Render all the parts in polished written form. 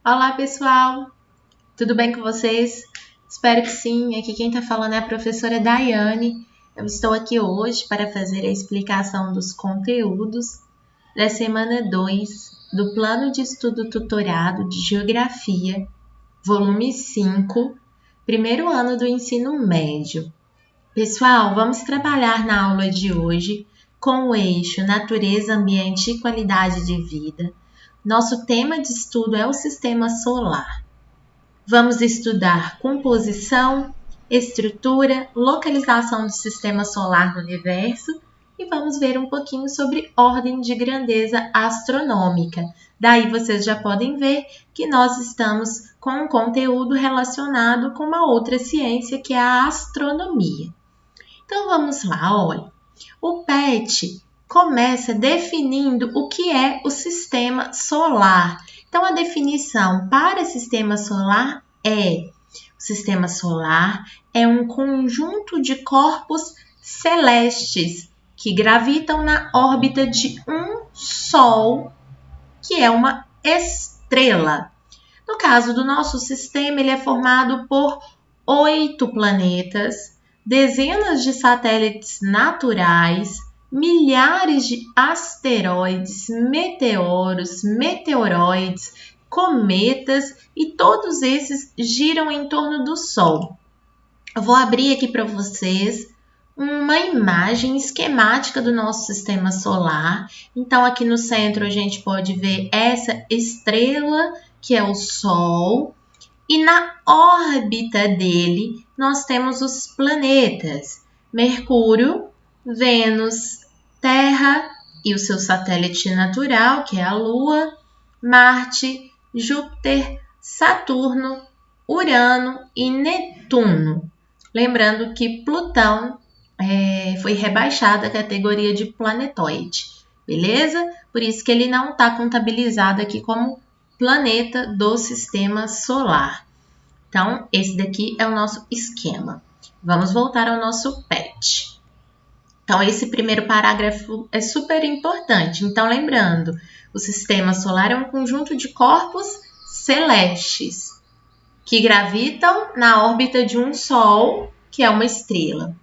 Olá, pessoal! Tudo bem com vocês? Espero que sim. Aqui quem está falando é a professora Daiane. Eu estou aqui hoje para fazer a explicação dos conteúdos da semana 2 do Plano de Estudo Tutorado de Geografia, volume 5, primeiro ano do ensino médio. Pessoal, vamos trabalhar na aula de hoje com o eixo Natureza, Ambiente e Qualidade de Vida. Nosso tema de estudo é o Sistema Solar. Vamos estudar composição, estrutura, localização do Sistema Solar no universo e vamos ver um pouquinho sobre ordem de grandeza astronômica. Daí vocês já podem ver que nós estamos com um conteúdo relacionado com uma outra ciência que é a astronomia. Então vamos lá, olha. O PET começa definindo o que é o sistema solar. Então, a definição para sistema solar o sistema solar é um conjunto de corpos celestes que gravitam na órbita de um Sol, que é uma estrela. No caso do nosso sistema, ele é formado por 8 planetas, dezenas de satélites naturais, milhares de asteroides, meteoros, meteoroides, cometas e todos esses giram em torno do Sol. Eu vou abrir aqui para vocês uma imagem esquemática do nosso sistema solar. Então, aqui no centro a gente pode ver essa estrela, que é o Sol, e na órbita dele nós temos os planetas Mercúrio, Vênus, Terra e o seu satélite natural, que é a Lua, Marte, Júpiter, Saturno, Urano e Netuno. Lembrando que Plutão foi rebaixado à categoria de planetoide, beleza? Por isso que ele não está contabilizado aqui como planeta do sistema solar. Então, esse daqui é o nosso esquema. Vamos voltar ao nosso PET. Então, esse primeiro parágrafo é super importante. Então, lembrando, o sistema solar é um conjunto de corpos celestes que gravitam na órbita de um Sol, que é uma estrela.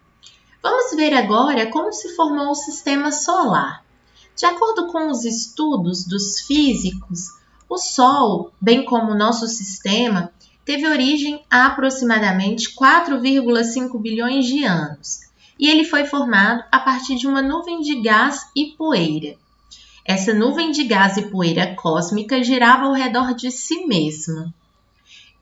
Vamos ver agora como se formou o sistema solar. De acordo com os estudos dos físicos, o Sol, bem como o nosso sistema, teve origem há aproximadamente 4,5 bilhões de anos. E ele foi formado a partir de uma nuvem de gás e poeira. Essa nuvem de gás e poeira cósmica girava ao redor de si mesma.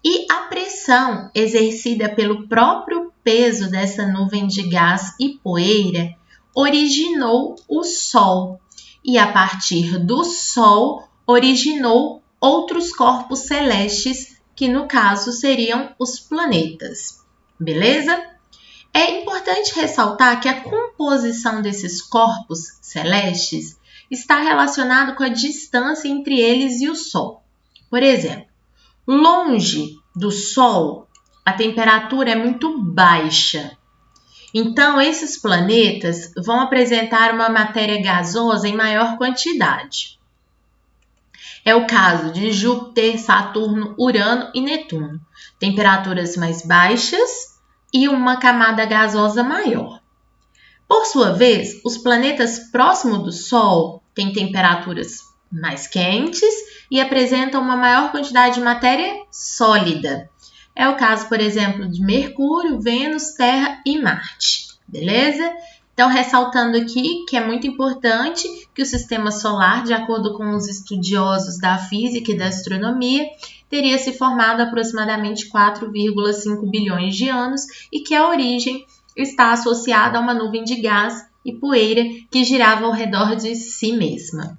E a pressão exercida pelo próprio peso dessa nuvem de gás e poeira originou o Sol. E a partir do Sol originou outros corpos celestes, que no caso seriam os planetas. Beleza? É importante ressaltar que a composição desses corpos celestes está relacionada com a distância entre eles e o Sol. Por exemplo, longe do Sol, a temperatura é muito baixa. Então, esses planetas vão apresentar uma matéria gasosa em maior quantidade. É o caso de Júpiter, Saturno, Urano e Netuno. Temperaturas mais baixas e uma camada gasosa maior. Por sua vez, os planetas próximos do Sol têm temperaturas mais quentes e apresentam uma maior quantidade de matéria sólida. É o caso, por exemplo, de Mercúrio, Vênus, Terra e Marte. Beleza? Então, ressaltando aqui que é muito importante que o sistema solar, de acordo com os estudiosos da física e da astronomia, teria se formado aproximadamente 4,5 bilhões de anos e que a origem está associada a uma nuvem de gás e poeira que girava ao redor de si mesma.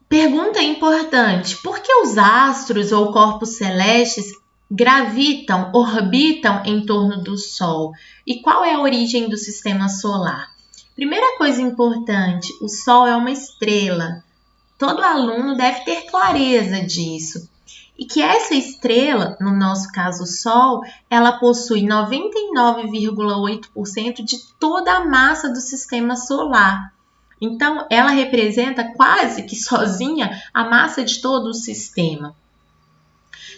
Pergunta importante: por que os astros ou corpos celestes gravitam, orbitam em torno do Sol? E qual é a origem do sistema solar? Primeira coisa importante, o Sol é uma estrela. Todo aluno deve ter clareza disso. E que essa estrela, no nosso caso o Sol, ela possui 99,8% de toda a massa do sistema solar. Então, ela representa quase que sozinha a massa de todo o sistema.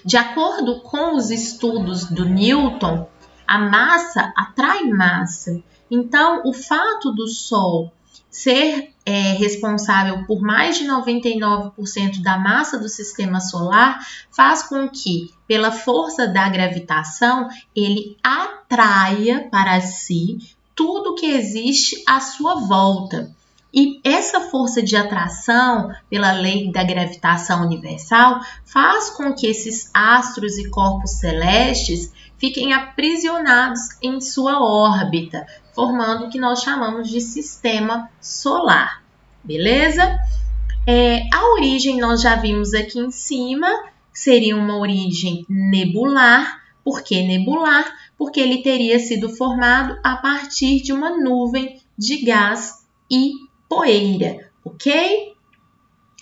De acordo com os estudos do Newton, a massa atrai massa. Então, o fato do Sol ser responsável por mais de 99% da massa do sistema solar faz com que, pela força da gravitação, ele atraia para si tudo que existe à sua volta. E essa força de atração, pela lei da gravitação universal, faz com que esses astros e corpos celestes fiquem aprisionados em sua órbita, formando o que nós chamamos de sistema solar. Beleza? A origem nós já vimos aqui em cima, seria uma origem nebular. Por que nebular? Porque ele teria sido formado a partir de uma nuvem de gás e poeira, ok?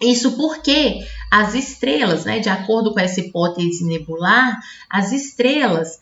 Isso porque as estrelas, de acordo com essa hipótese nebular, as estrelas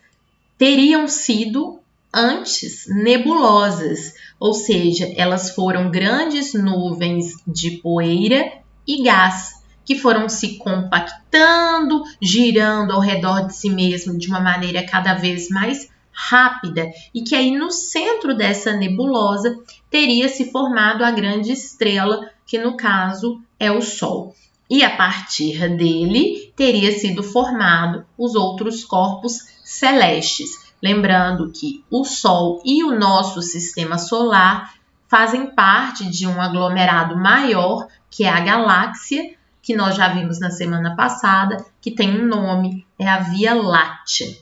teriam sido antes nebulosas, ou seja, elas foram grandes nuvens de poeira e gás que foram se compactando, girando ao redor de si mesmo de uma maneira cada vez mais rápida e que aí no centro dessa nebulosa teria se formado a grande estrela, que no caso é o Sol. E a partir dele teria sido formado os outros corpos celestes. Lembrando que o Sol e o nosso sistema solar fazem parte de um aglomerado maior, que é a galáxia, que nós já vimos na semana passada, que tem um nome, é a Via Láctea.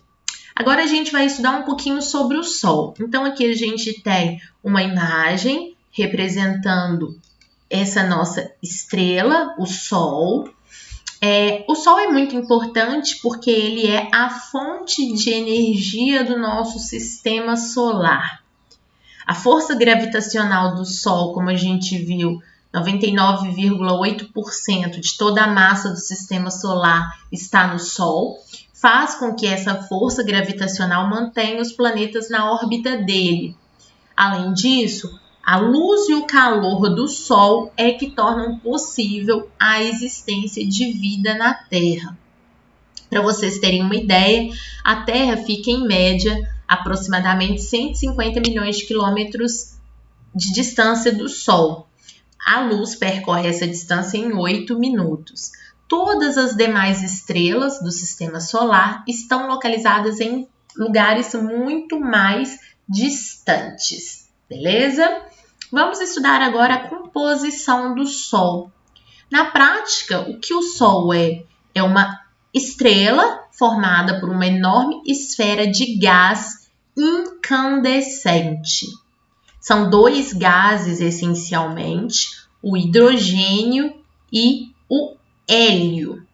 Agora a gente vai estudar um pouquinho sobre o Sol. Então aqui a gente tem uma imagem representando essa nossa estrela, o Sol. O Sol é muito importante porque ele é a fonte de energia do nosso sistema solar. A força gravitacional do Sol, como a gente viu, 99,8% de toda a massa do sistema solar está no Sol, faz com que essa força gravitacional mantenha os planetas na órbita dele. Além disso, a luz e o calor do Sol é que tornam possível a existência de vida na Terra. Para vocês terem uma ideia, a Terra fica em média aproximadamente 150 milhões de quilômetros de distância do Sol. A luz percorre essa distância em 8 minutos. Todas as demais estrelas do sistema solar estão localizadas em lugares muito mais distantes, beleza? Vamos estudar agora a composição do Sol. Na prática, o que o Sol é? É uma estrela formada por uma enorme esfera de gás incandescente. São dois gases, essencialmente, o hidrogênio e o hélio.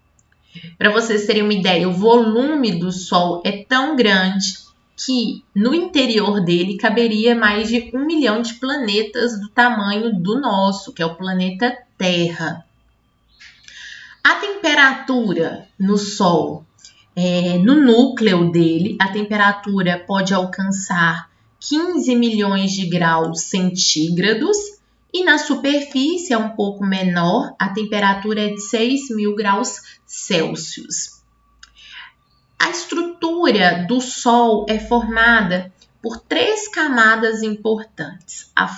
Para vocês terem uma ideia, o volume do Sol é tão grande que no interior dele caberia mais de 1 milhão de planetas do tamanho do nosso, que é o planeta Terra. A temperatura no Sol, no núcleo dele, a temperatura pode alcançar 15 milhões de graus centígrados e na superfície é um pouco menor, a temperatura é de 6.000 graus Celsius. A estrutura do Sol é formada por 3 camadas importantes: a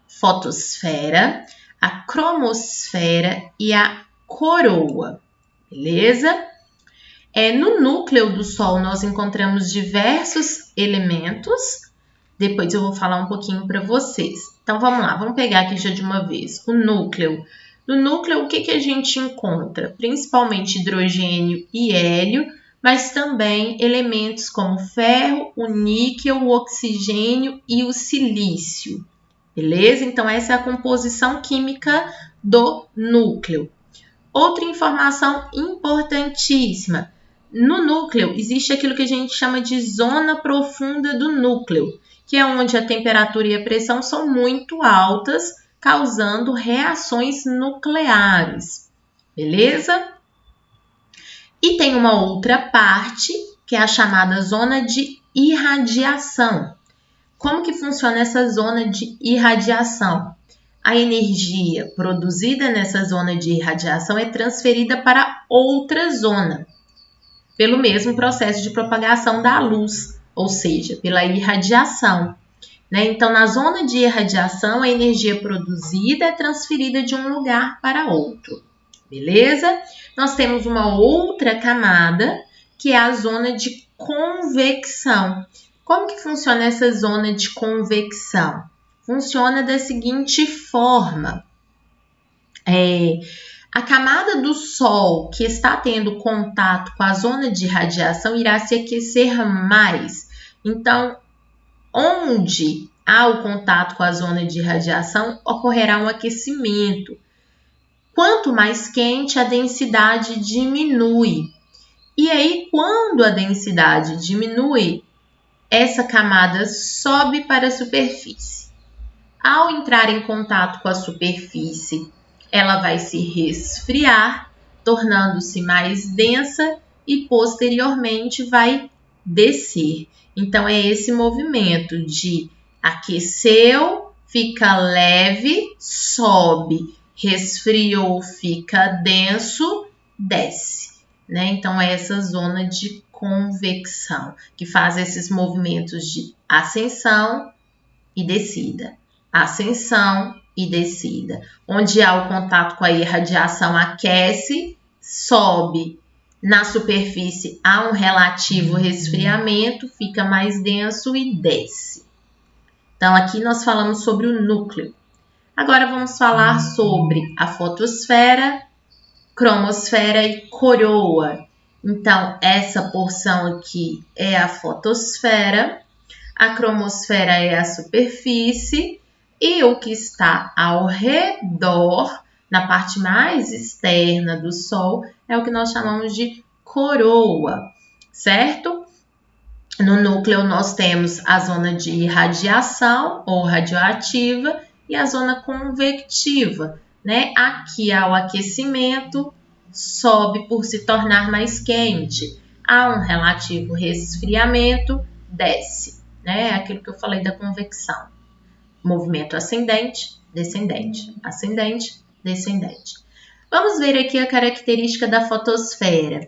fotosfera, a cromosfera e a coroa, beleza? No núcleo do Sol nós encontramos diversos elementos, depois eu vou falar um pouquinho para vocês. Então vamos lá, vamos pegar aqui já de uma vez o núcleo. No núcleo, o que a gente encontra? Principalmente hidrogênio e hélio, mas também elementos como ferro, o níquel, o oxigênio e o silício. Beleza? Então, essa é a composição química do núcleo. Outra informação importantíssima. No núcleo, existe aquilo que a gente chama de zona profunda do núcleo, que é onde a temperatura e a pressão são muito altas, causando reações nucleares, beleza? E tem uma outra parte, que é a chamada zona de irradiação. como que funciona essa zona de irradiação? A energia produzida nessa zona de irradiação é transferida para outra zona, pelo mesmo processo de propagação da luz, ou seja, pela irradiação. Né? Então, na zona de irradiação, a energia produzida é transferida de um lugar para outro. Beleza? Nós temos uma outra camada, que é a zona de convecção. Como que funciona essa zona de convecção? Funciona da seguinte forma. A camada do Sol que está tendo contato com a zona de radiação irá se aquecer mais. Então, onde há o contato com a zona de radiação, ocorrerá um aquecimento. Quanto mais quente, a densidade diminui. E aí, quando a densidade diminui, essa camada sobe para a superfície. Ao entrar em contato com a superfície, ela vai se resfriar, tornando-se mais densa e posteriormente vai descer. Então, é esse movimento de aqueceu, fica leve, sobe, resfriou, fica denso, desce. Né? Então, é essa zona de convecção que faz esses movimentos de ascensão e descida. Ascensão e descida. Onde há o contato com a irradiação, aquece, sobe. Na superfície há um relativo resfriamento, fica mais denso e desce. Então, aqui nós falamos sobre o núcleo. Agora vamos falar sobre a fotosfera, cromosfera e coroa. Então, essa porção aqui é a fotosfera, a cromosfera é a superfície e o que está ao redor, na parte mais externa do Sol, é o que nós chamamos de coroa, certo? No núcleo nós temos a zona de irradiação ou radioativa e a zona convectiva, né? Aqui há o aquecimento, sobe por se tornar mais quente. Há um relativo resfriamento, desce, né? É aquilo que eu falei da convecção. Movimento ascendente, descendente, ascendente, descendente. Vamos ver aqui a característica da fotosfera.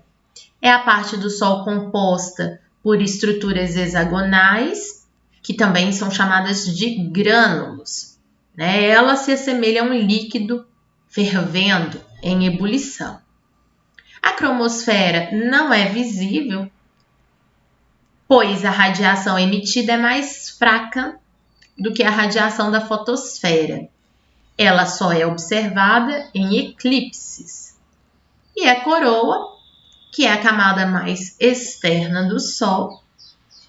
É a parte do Sol composta por estruturas hexagonais, que também são chamadas de grânulos. Né? Ela se assemelha a um líquido fervendo em ebulição. A cromosfera não é visível, pois a radiação emitida é mais fraca do que a radiação da fotosfera. Ela só é observada em eclipses. E a coroa, que é a camada mais externa do Sol,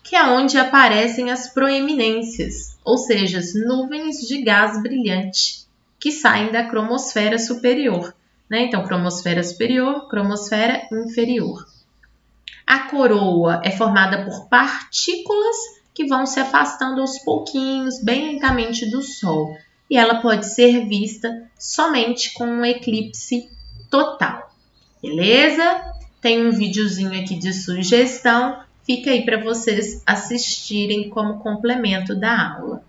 que é onde aparecem as proeminências, ou seja, as nuvens de gás brilhante que saem da cromosfera superior. Né? Então, cromosfera superior, cromosfera inferior. A coroa é formada por partículas que vão se afastando aos pouquinhos, bem lentamente do Sol. E ela pode ser vista somente com um eclipse total. Beleza? Tem um videozinho aqui de sugestão. Fica aí para vocês assistirem como complemento da aula.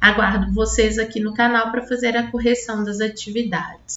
Aguardo vocês aqui no canal para fazer a correção das atividades.